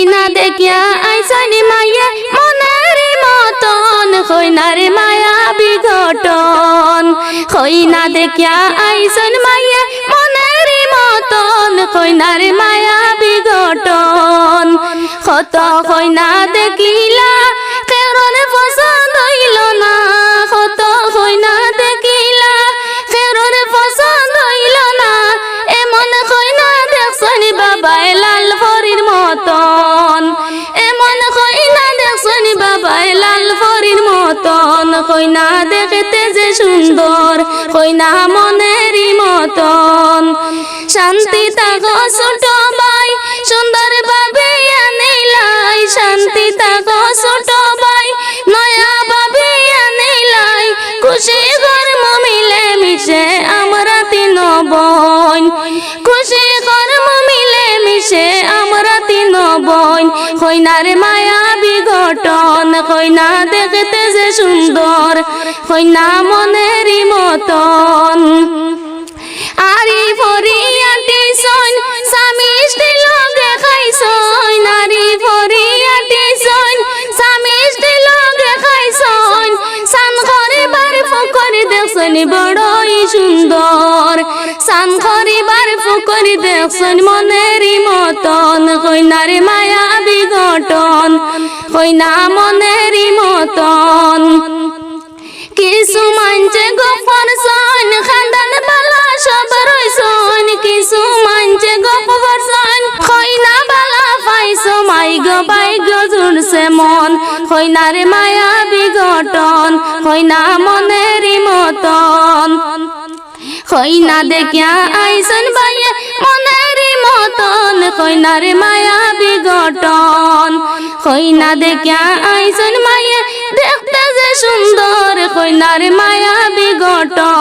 না দেখিয়া আইসন মাইয়া মনের মতন কইনার মায়া বিঘটন হই না দেখিয়া আইসন মাইয়া মনের মতন কইনার মায়া বিঘটন কত কইনা দেখিলা কেরন পছন্দ হইল না কত কইনা দেখিলা কেরন পছন্দ হইল না এমন কইনা দেখছন বাবাই লাল পরীর মতন এমন কইনা দেখছন বাবাই লাল পরীর মতন কইনা দেখতে যে সুন্দর কইনা মনেরই মতন শান্তি থাকো ছোট ভাই সুন্দর ভাবে আনিলাই শান্তি থাকো ছোট ভাই নয়া ভাবে আনিলাই খুশি কর্ম মিলে মিশে আমরা তিন বোন খুশি কর্ম মিলে মিশে আমরা তিন বোন কইনার মায়া বিঘটন কইনা দেখতে যে সুন্দর কইনা মনেরই মতন আরি ফরিয়াটি সন স্বামী স্ত্রী লগে খাইছন আরি ফরিয়াটি সন স্বামী স্ত্রী লগে খাইছন সান করিবার ফুকরি দেখছন বড়ই সুন্দর সান করিবার ফুকরি দেখছন মনেরই মতন কইনার মায়া বিঘটন কইনা মনেরই মতন কিছু মানছে গোপন সন খানদান বালা সব রইছন কিছু মানছে গোপন সন কইনা বালা পাইছো মাইগ বাইগ জুড়ছে মন কইনার মায়া বিঘটন কইনা মনেরই মতন কইনা দেখিয়া আইসন বাইয়া মনেরই মতন কইনার মায়া বিঘটন কইনা দেখিয়া আইসন মাইয়া দেখতে যে সুন্দর কইনার মায়া বিঘটন